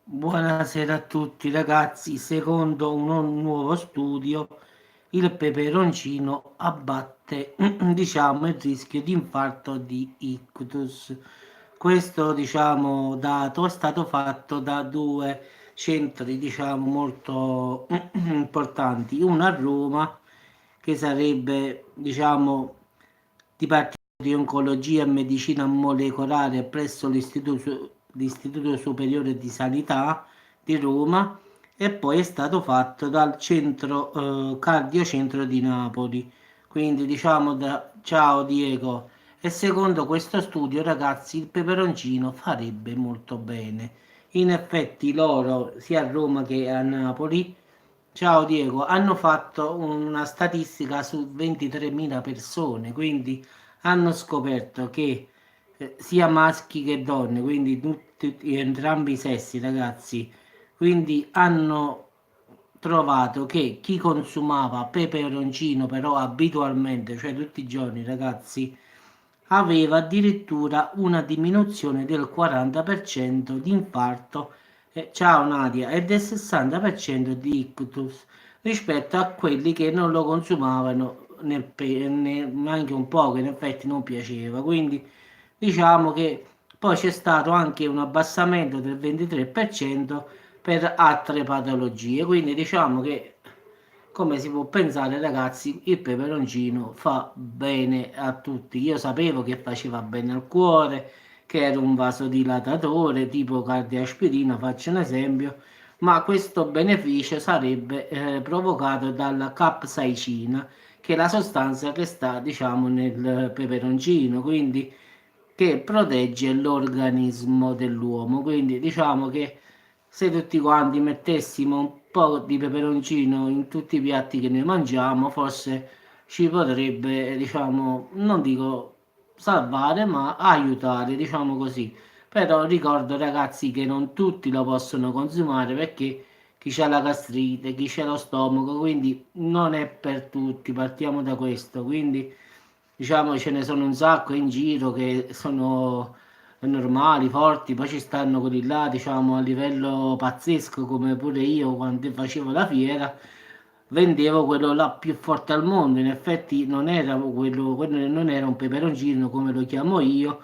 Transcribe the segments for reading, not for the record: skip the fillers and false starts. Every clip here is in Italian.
Buonasera a tutti ragazzi, secondo un nuovo studio il peperoncino abbatte diciamo il rischio di infarto di ictus. Questo diciamo dato è stato fatto da due centri diciamo molto importanti, uno a Roma che sarebbe diciamo Dipartimento di Oncologia e Medicina Molecolare presso l'Istituto Superiore di Sanità di Roma e poi è stato fatto dal centro cardiocentro di Napoli. Quindi diciamo da ciao Diego. E secondo questo studio, ragazzi, il peperoncino farebbe molto bene. In effetti loro, sia a Roma che a Napoli, ciao Diego, hanno fatto una statistica su 23.000 persone, quindi hanno scoperto che sia maschi che donne, quindi entrambi i sessi, ragazzi, quindi hanno trovato che chi consumava peperoncino però abitualmente, cioè tutti i giorni, ragazzi, aveva addirittura una diminuzione del 40% di infarto, ciao Nadia, e del 60% di ictus rispetto a quelli che non lo consumavano neanche un po', che in effetti non piaceva. Quindi diciamo che poi c'è stato anche un abbassamento del 23% per altre patologie. Quindi diciamo che come si può pensare, ragazzi, il peperoncino fa bene a tutti. Io sapevo che faceva bene al cuore, che era un vasodilatatore tipo cardioaspirina, faccio un esempio, ma questo beneficio sarebbe provocato dalla capsaicina, che è la sostanza che sta, diciamo, nel peperoncino, quindi che protegge l'organismo dell'uomo. Quindi diciamo che se tutti quanti mettessimo un po' di peperoncino in tutti i piatti che noi mangiamo, forse ci potrebbe, diciamo, non dico salvare, ma aiutare, diciamo così. Però ricordo ragazzi che non tutti lo possono consumare perché chi ha la gastrite, chi ha lo stomaco, quindi non è per tutti, partiamo da questo. Quindi diciamo ce ne sono un sacco in giro che sono normali, forti, poi ci stanno quelli là, diciamo, a livello pazzesco, come pure io quando facevo la fiera, vendevo quello là più forte al mondo. In effetti non era quello non era un peperoncino come lo chiamo io,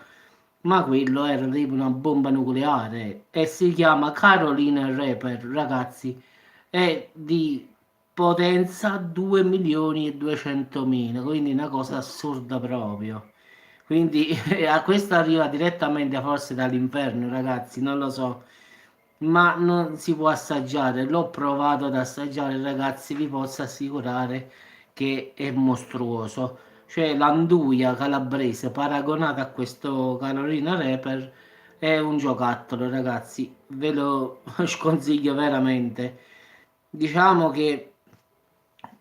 ma quello era tipo una bomba nucleare e si chiama Carolina Reaper, ragazzi, è di potenza 2 milioni e 200 mila, quindi una cosa assurda proprio. Quindi a questo arriva direttamente forse dall'inferno, ragazzi, non lo so, ma non si può assaggiare. L'ho provato ad assaggiare, ragazzi, vi posso assicurare che è mostruoso. Cioè l'anduia calabrese paragonata a questo Carolina Reaper è un giocattolo, ragazzi, ve lo sconsiglio veramente. Diciamo che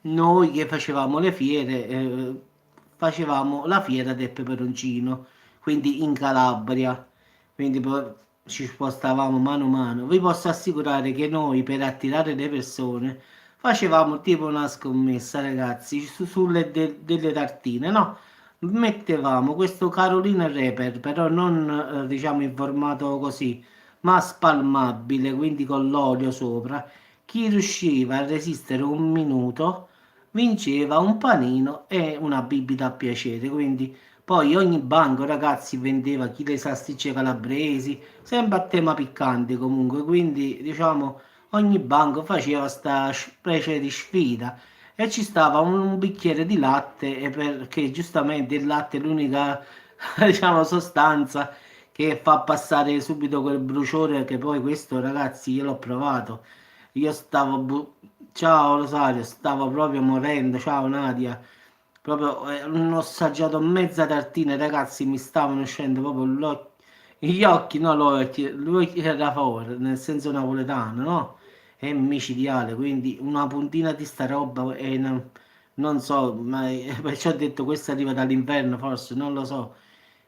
noi che facevamo le fiere, facevamo la fiera del peperoncino, quindi in Calabria, quindi poi ci spostavamo mano a mano. Vi posso assicurare che noi per attirare le persone facevamo tipo una scommessa, ragazzi, sulle delle tartine, no? Mettevamo questo Carolina Reaper, però non diciamo in formato così, ma spalmabile, quindi con l'olio sopra. Chi riusciva a resistere un minuto vinceva un panino e una bibita a piacere. Quindi poi ogni banco, ragazzi, vendeva chi le salsicce calabresi, sempre a tema piccante comunque. Quindi diciamo ogni banco faceva sta specie di sfida e ci stava un bicchiere di latte perché giustamente il latte è l'unica diciamo sostanza che fa passare subito quel bruciore che poi questo ragazzi io l'ho provato. Io stavo ciao Rosario, stavo proprio morendo, ciao Nadia. Proprio non ho assaggiato mezza tartina, ragazzi, mi stavano uscendo proprio gli occhi, no, l'occhio, lui era fuori, nel senso napoletano, no? È micidiale, quindi una puntina di sta roba e non so, ma perciò ho detto questo arriva dall'inferno, forse, non lo so.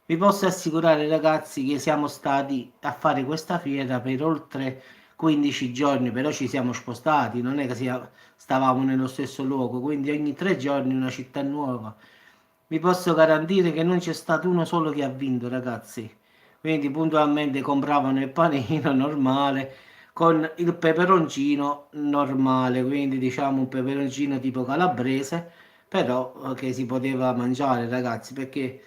Vi posso assicurare, ragazzi, che siamo stati a fare questa fiera per oltre 15 giorni, però ci siamo spostati, non è che stavamo nello stesso luogo, quindi ogni 3 giorni una città nuova. Vi posso garantire che non c'è stato uno solo che ha vinto, ragazzi. Quindi puntualmente compravano il panino normale, con il peperoncino normale, quindi diciamo un peperoncino tipo calabrese, però che si poteva mangiare, ragazzi, perché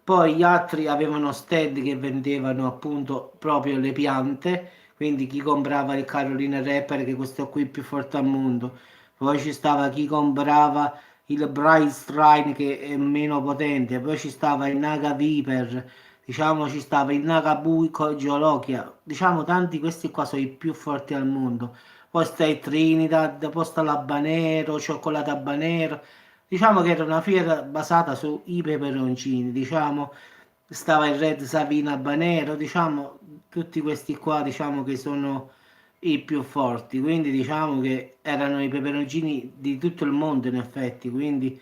poi gli altri avevano stand che vendevano appunto proprio le piante, quindi chi comprava il Carolina Reaper, che questo qui è più forte al mondo, poi ci stava chi comprava il Bright Strine che è meno potente, poi ci stava il Naga Viper, diciamo ci stava il Nagabuco Geolochia, diciamo tanti questi qua sono i più forti al mondo. Poi sta il Trinidad, poi sta l'Habanero, cioccolato habanero. Diciamo che era una fiera basata sui peperoncini, diciamo stava il Red Savina Habanero, diciamo tutti questi qua diciamo che sono i più forti, quindi diciamo che erano i peperoncini di tutto il mondo in effetti, quindi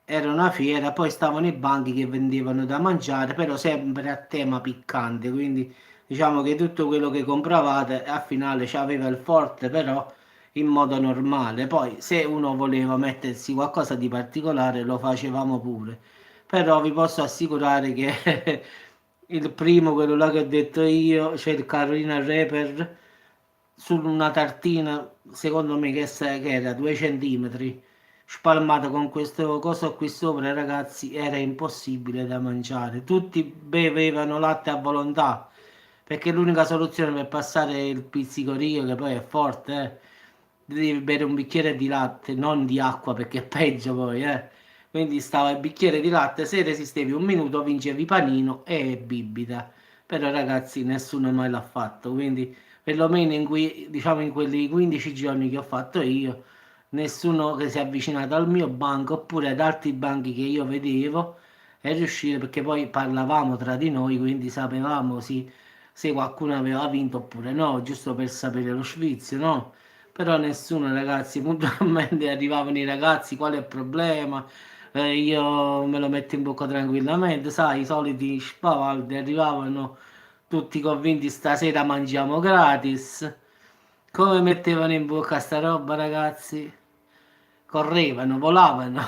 era una fiera, poi stavano i banchi che vendevano da mangiare, però sempre a tema piccante, quindi diciamo che tutto quello che compravate a finale c'aveva il forte, però in modo normale. Poi se uno voleva mettersi qualcosa di particolare lo facevamo pure, però vi posso assicurare che il primo, quello là che ho detto io, c'è il Carolina Reaper su una tartina, secondo me che era 2 centimetri, spalmata con questo coso qui sopra, ragazzi, era impossibile da mangiare. Tutti bevevano latte a volontà, perché l'unica soluzione per passare il pizzicorio, che poi è forte, devi bere un bicchiere di latte, non di acqua, perché è peggio poi, eh. Quindi stava il bicchiere di latte, se resistevi un minuto vincevi panino e bibita. Però ragazzi nessuno mai l'ha fatto, quindi perlomeno diciamo in quelli 15 giorni che ho fatto io, nessuno che si è avvicinato al mio banco oppure ad altri banchi che io vedevo è riuscito, perché poi parlavamo tra di noi, quindi sapevamo sì, se qualcuno aveva vinto oppure no, giusto per sapere lo sfizio, no? Però nessuno, ragazzi, puntualmente arrivavano i ragazzi, qual è il problema? Io me lo metto in bocca tranquillamente, sai, i soliti spavaldi arrivavano tutti convinti stasera mangiamo gratis. Come mettevano in bocca sta roba, ragazzi? Correvano, volavano.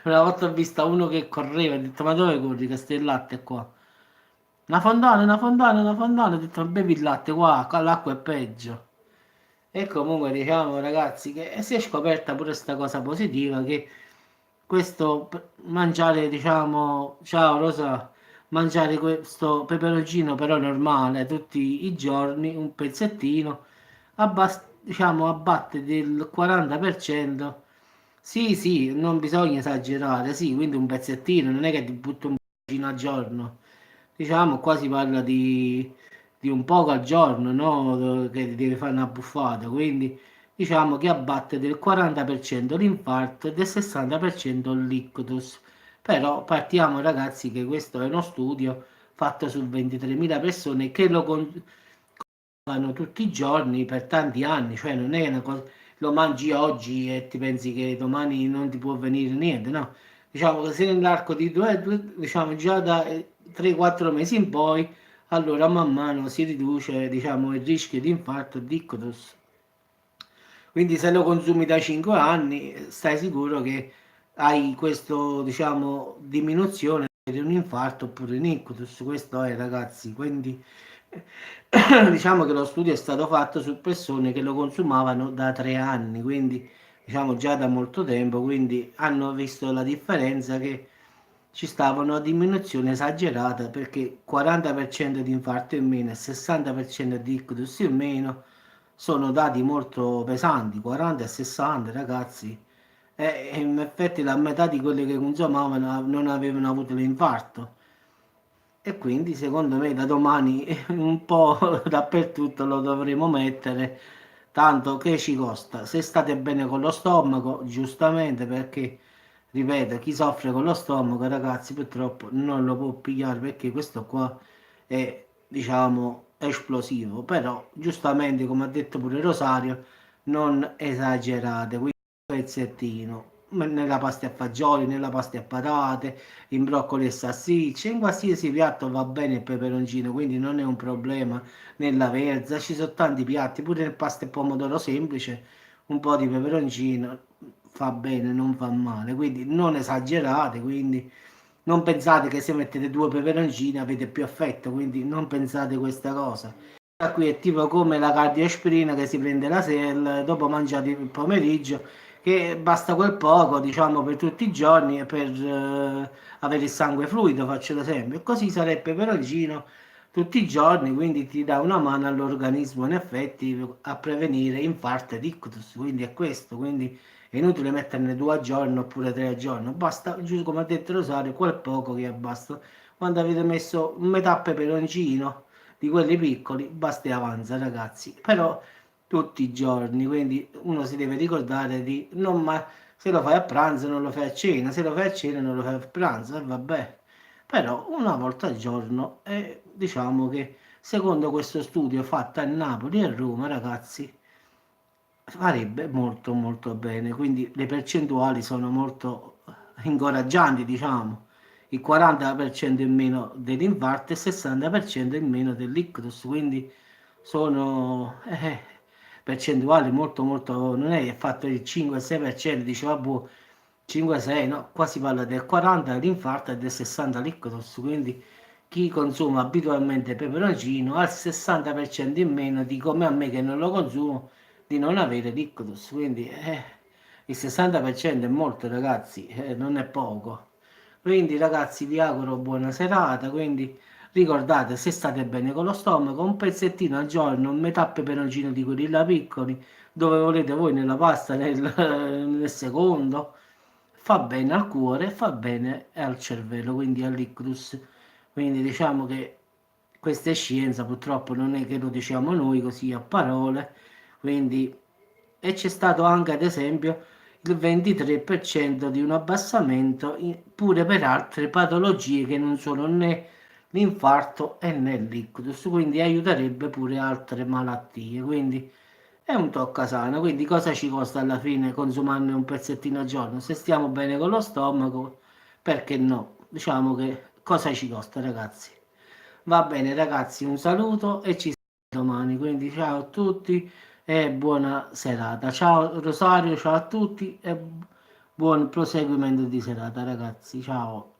Una volta ho visto uno che correva, ho detto ma dove corri che stai il latte qua? Una fontana, una fontana, una fontana, ho detto bevi il latte qua l'acqua è peggio. E comunque diciamo ragazzi che si è scoperta pure questa cosa positiva che mangiare diciamo, ciao Rosa, mangiare questo peperoncino però normale tutti i giorni, un pezzettino, diciamo abbatte del 40%. Sì, sì, non bisogna esagerare, sì, quindi un pezzettino, non è che ti butto un peperoncino al giorno. Diciamo, qua si parla di un poco al giorno, no? Che ti devi fare una buffata, quindi diciamo che abbatte del 40% l'infarto e del 60% l'ictus. Però partiamo ragazzi che questo è uno studio fatto su 23.000 persone che lo consumano tutti i giorni per tanti anni, cioè non è una cosa, lo mangi oggi e ti pensi che domani non ti può venire niente, no? Diciamo che se nell'arco di diciamo già da 3-4 mesi in poi, allora man mano si riduce, diciamo, il rischio di infarto e di ictus. Quindi se lo consumi da 5 anni, stai sicuro che hai questo, diciamo, diminuzione di un infarto oppure un ictus. Questo è, ragazzi. Quindi diciamo che lo studio è stato fatto su persone che lo consumavano da 3 anni, quindi diciamo già da molto tempo, quindi hanno visto la differenza che ci stava una diminuzione esagerata perché 40% di infarto in meno e 60% di ictus in meno sono dati molto pesanti, 40 e 60 ragazzi, e in effetti la metà di quelli che consumavano non avevano avuto l'infarto. E quindi secondo me da domani un po' dappertutto lo dovremo mettere, tanto che ci costa. Se state bene con lo stomaco, giustamente, perché ripeto, chi soffre con lo stomaco, ragazzi, purtroppo non lo può pigliare perché questo qua è, diciamo, esplosivo. Però, giustamente, come ha detto pure Rosario, non esagerate, quindi un pezzettino. Nella pasta a fagioli, nella pasta a patate, in broccoli e salsicce, in qualsiasi piatto va bene il peperoncino, quindi non è un problema nella verza, ci sono tanti piatti, pure nel pasta e pomodoro semplice, un po' di peperoncino fa bene, non fa male, quindi non esagerate, quindi non pensate che se mettete 2 peperoncini avete più effetto, quindi non pensate questa cosa. qui è tipo come la cardioaspirina che si prende la sera dopo mangiare il pomeriggio, che basta quel poco, diciamo, per tutti i giorni per avere il sangue fluido, faccio l'esempio. E così sarebbe peperoncino tutti i giorni, quindi ti dà una mano all'organismo in effetti a prevenire infarto ed ictus, quindi è questo, quindi è inutile metterne 2 al giorno oppure 3 al giorno, basta, giusto come ha detto Rosario, quel poco che basta. Quando avete messo metà peperoncino di quelli piccoli, basta e avanza, ragazzi. Però tutti i giorni, quindi uno si deve ricordare di non ma se lo fai a pranzo non lo fai a cena, se lo fai a cena non lo fai a pranzo, e vabbè. Però una volta al giorno, e diciamo che secondo questo studio fatto a Napoli e a Roma, ragazzi, farebbe molto molto bene, quindi le percentuali sono molto incoraggianti, diciamo, il 40% in meno dell'infarto e il 60% in meno dell'ictus, quindi sono percentuali molto molto, non è fatto il 5-6%, dice vabbè 5-6, no, qua si parla del 40 dell'infarto e del 60 l'ictus, quindi chi consuma abitualmente peperoncino ha il 60% in meno di come a me che non lo consumo di non avere l'ictus, quindi il 60% è molto ragazzi, non è poco. Quindi ragazzi vi auguro buona serata, quindi ricordate se state bene con lo stomaco, un pezzettino al giorno, metà peperoncino di quelli là piccoli, dove volete voi nella pasta, nel secondo, fa bene al cuore, fa bene al cervello, quindi all'ictus. Quindi diciamo che questa è scienza, purtroppo non è che lo diciamo noi così a parole, quindi e c'è stato anche ad esempio il 23% di un abbassamento pure per altre patologie che non sono né l'infarto e né l'ictus, quindi aiuterebbe pure altre malattie, quindi è un toccasana, quindi cosa ci costa alla fine consumarne un pezzettino al giorno? Se stiamo bene con lo stomaco, perché no? Diciamo che cosa ci costa, ragazzi? Va bene, ragazzi, un saluto e ci sentiamo domani. Quindi ciao a tutti e buona serata. Ciao Rosario, ciao a tutti e buon proseguimento di serata, ragazzi. Ciao.